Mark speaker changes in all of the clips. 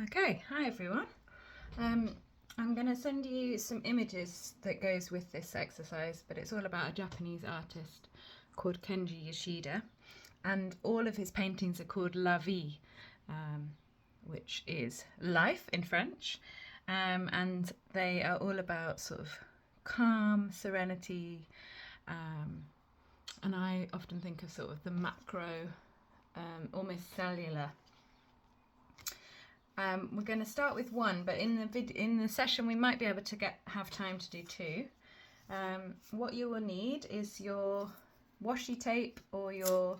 Speaker 1: Okay, hi everyone. I'm going to send you some images that goes with this exercise, but it's all about a Japanese artist called Kenji Yoshida, and all of his paintings are called La Vie, which is life in French, and they are all about sort of calm, serenity, and I often think of sort of the macro, almost cellular. We're going to start with one, but in the session we might be able to have time to do two. What you will need is your washi tape or your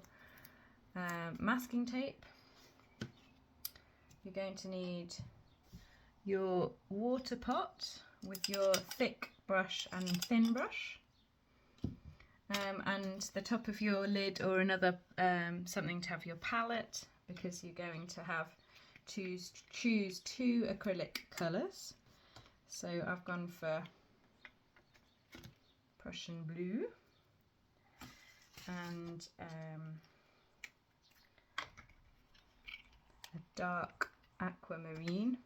Speaker 1: masking tape. You're going to need your water pot with your thick brush and thin brush, and the top of your lid or another something to have your palette, because you're going to have to choose two acrylic colours. So I've gone for Prussian blue and a dark aquamarine.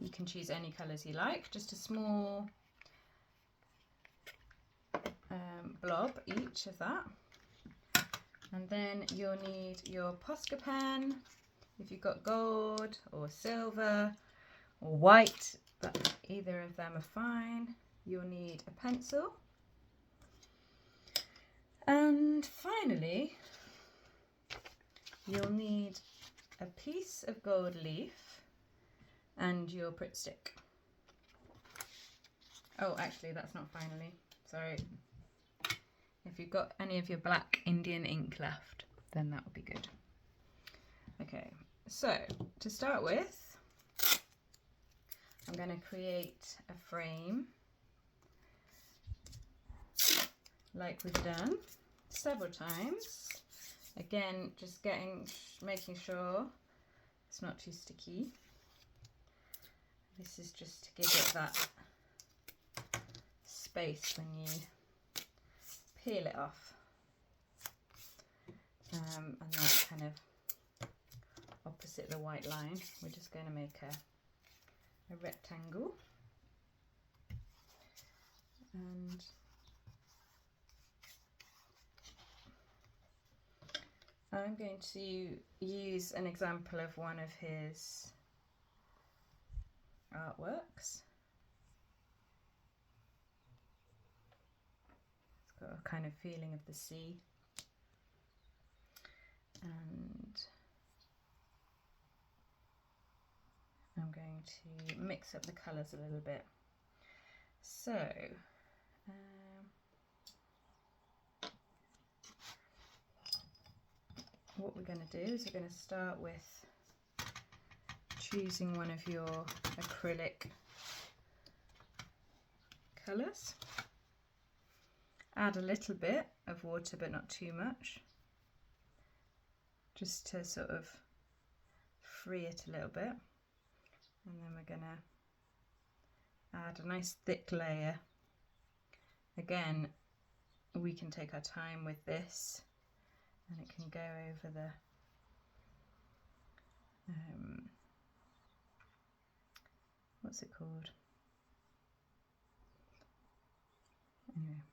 Speaker 1: You can choose any colours you like, just a small blob each of that. And then you'll need your Posca pen. If you've got gold or silver or white, but either of them are fine. You'll need a pencil. And finally, you'll need a piece of gold leaf and your Pritt stick. Oh, actually, that's not finally. Sorry. If you've got any of your black Indian ink left, then that would be good. Okay, so to start with, I'm going to create a frame like we've done several times. Again, just making sure it's not too sticky. This is just to give it that space when you peel it off, and that's kind of opposite the white line. We're just going to make a rectangle, and I'm going to use an example of one of his artworks. It's got a kind of feeling of the sea, and I'm going to mix up the colours a little bit. So what we're going to do is we're going to start with choosing one of your acrylic colours. Add a little bit of water, but not too much, just to sort of free it a little bit. And then we're going to add a nice thick layer. Again, we can take our time with this, and it can go over the what's it called? Anyway,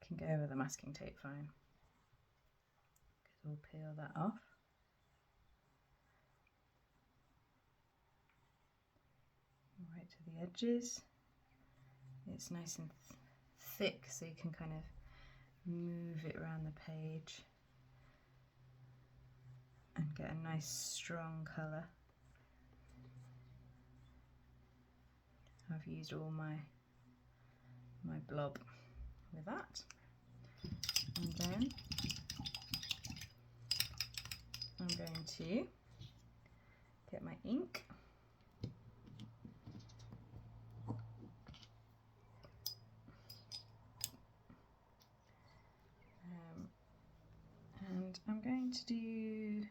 Speaker 1: can go over the masking tape fine, because we'll peel that off. Right to the edges. It's nice and thick, so you can kind of move it around the page and get a nice strong colour. I've used all my blob with that, and then I'm going to get my ink. And I'm going to do,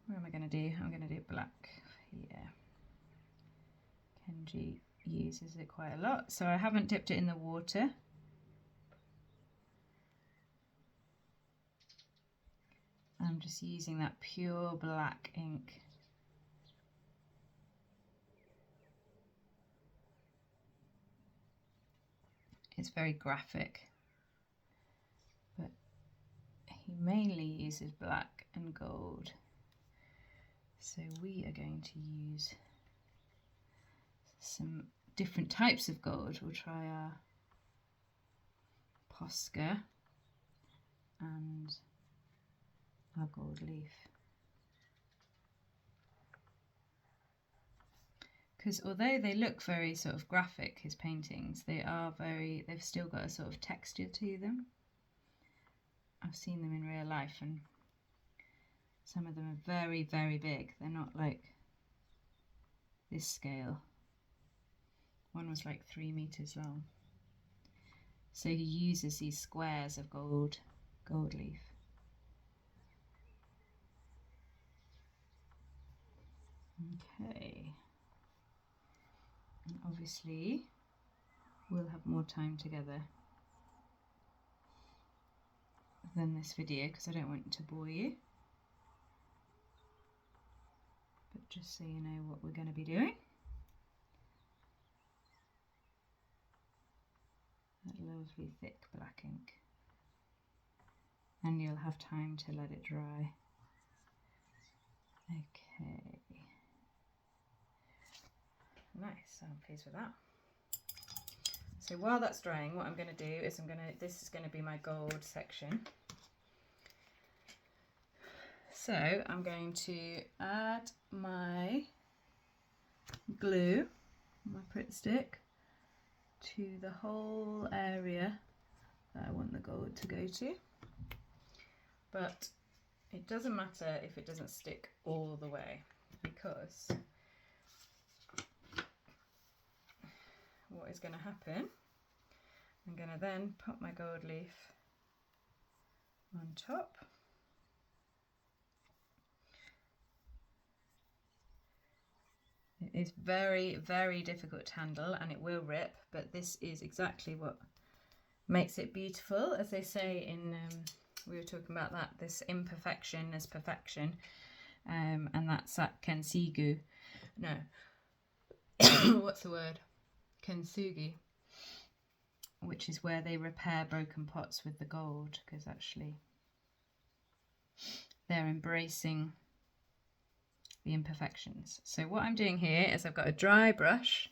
Speaker 1: what am I going to do? I'm going to do black here. Kenji uses it quite a lot, so I haven't dipped it in the water. I'm just using that pure black ink. It's very graphic, but he mainly uses black and gold. So we are going to use some different types of gold. We'll try our Posca and our gold leaf. Because although they look very sort of graphic, his paintings, they've still got a sort of texture to them. I've seen them in real life and some of them are very, very big. They're not like this scale. One was like 3 meters long. So he uses these squares of gold leaf. Okay. And obviously we'll have more time together than this video because I don't want to bore you. But just so you know what we're going to be doing. That lovely thick black ink. And you'll have time to let it dry. Okay. Nice, I'm pleased with that. So while that's drying, what I'm going to do is this is going to be my gold section. So I'm going to add my glue, my Pritt stick, to the whole area that I want the gold to go to. But it doesn't matter if it doesn't stick all the way, because what is going to happen, I'm going to then put my gold leaf on top. It is very, very difficult to handle and it will rip, but this is exactly what makes it beautiful. As they say in, we were talking about that, this imperfection is perfection, and that's at Kensugi. No, what's the word? Kintsugi, which is where they repair broken pots with the gold, because actually they're embracing the imperfections. So what I'm doing here is I've got a dry brush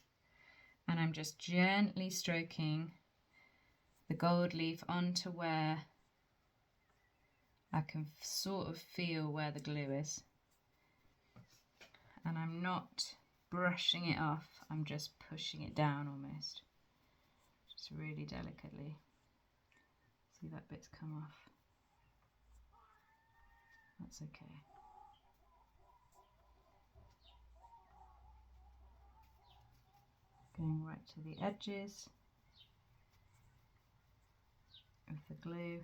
Speaker 1: and I'm just gently stroking the gold leaf onto where I can sort of feel where the glue is, and I'm not brushing it off, I'm just pushing it down almost, just really delicately. See that bit's come off? That's okay. Going right to the edges of the glue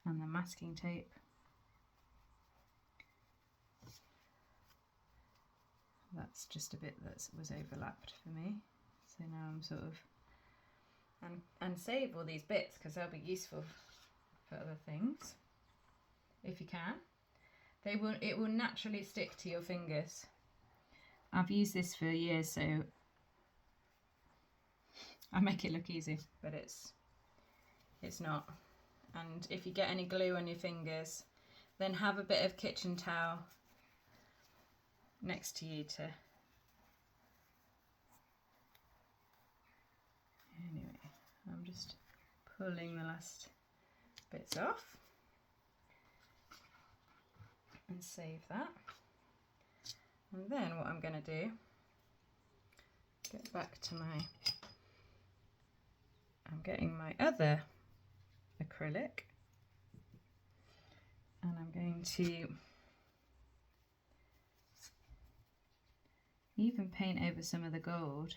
Speaker 1: and the masking tape. That's just a bit that was overlapped for me. So now I'm sort of, and save all these bits because they'll be useful for other things if you can. It will naturally stick to your fingers. I've used this for years, so I make it look easy, but it's not. And if you get any glue on your fingers, then have a bit of kitchen towel next to you to, anyway, I'm just pulling the last bits off and save that. And then what I'm going to do, get back to I'm getting my other acrylic and I'm going to even paint over some of the gold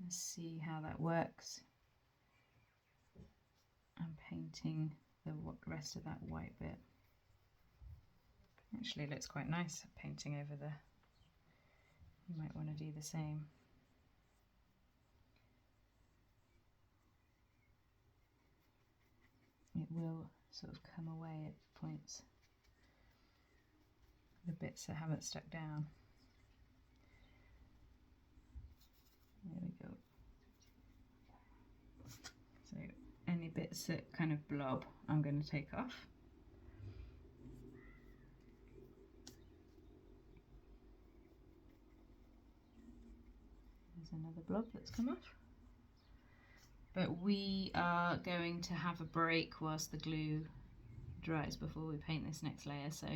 Speaker 1: and see how that works. I'm painting the rest of that white bit. Actually, it looks quite nice painting over the, you might want to do the same. it will sort of come away at points, the bits that haven't stuck down. There we go. So any bits that kind of blob, I'm going to take off. There's another blob that's come off. But we are going to have a break whilst the glue dries before we paint this next layer, so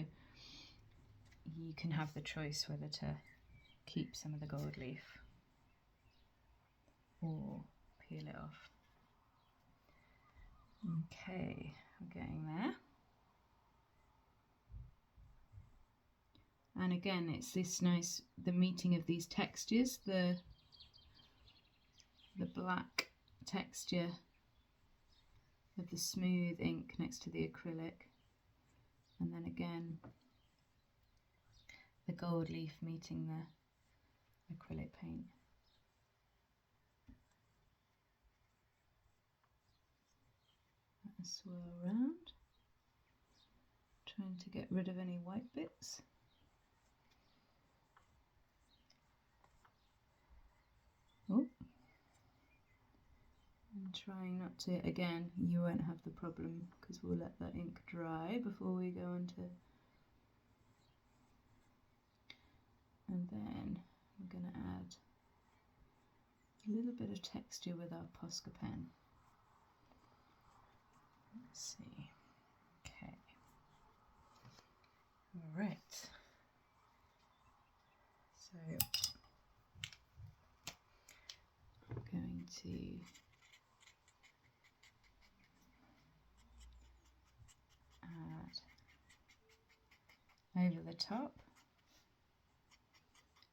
Speaker 1: you can have the choice whether to keep some of the gold leaf or peel it off. Okay, we're getting there. And again, it's this nice, the meeting of these textures, the black texture of the smooth ink next to the acrylic, and then again the gold leaf meeting the acrylic paint. Swirl around, trying to get rid of any white bits. Oh, I'm trying not to, again, you won't have the problem because we'll let that ink dry before we go on to, and then we're going to add a little bit of texture with our Posca pen. Let's see. Okay. All right. So I'm going to add over the top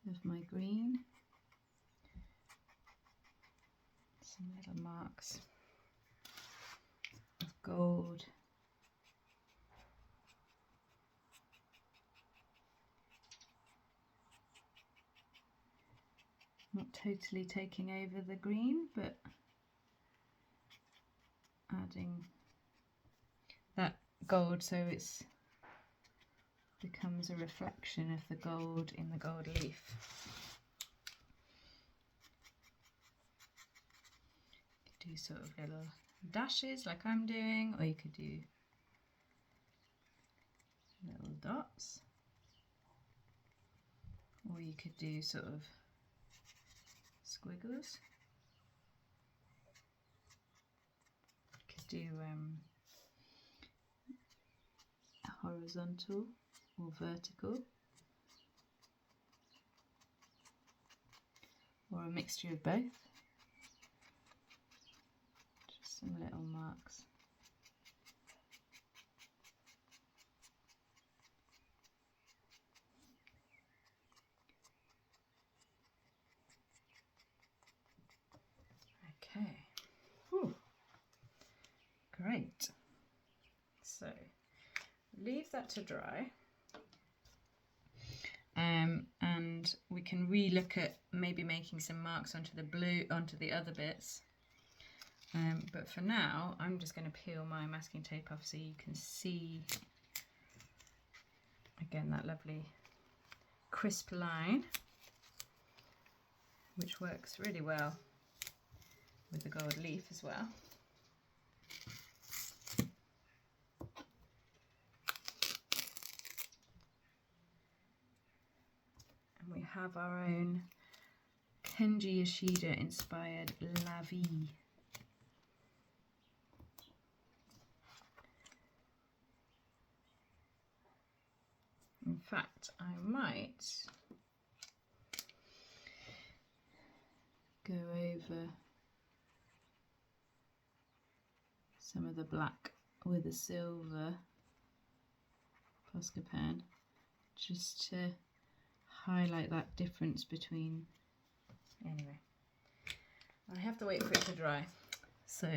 Speaker 1: of my green some little marks of gold. Not totally taking over the green, but adding that gold so it's becomes a reflection of the gold in the gold leaf. You could do sort of little dashes like I'm doing, or you could do little dots, or you could do sort of squiggles. You could do horizontal or vertical, or a mixture of both. Just some little marks. Okay. Whew. Great. So leave that to dry, and we can re-look at maybe making some marks onto the blue, onto the other bits, but for now I'm just going to peel my masking tape off so you can see again that lovely crisp line, which works really well with the gold leaf as well. We have our own Kenji Yoshida inspired La Vie. In fact, I might go over some of the black with a silver Posca pen just to highlight that difference between, anyway, I have to wait for it to dry, so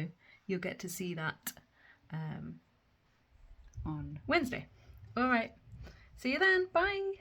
Speaker 1: you'll get to see that on Wednesday. All right, see you then, bye.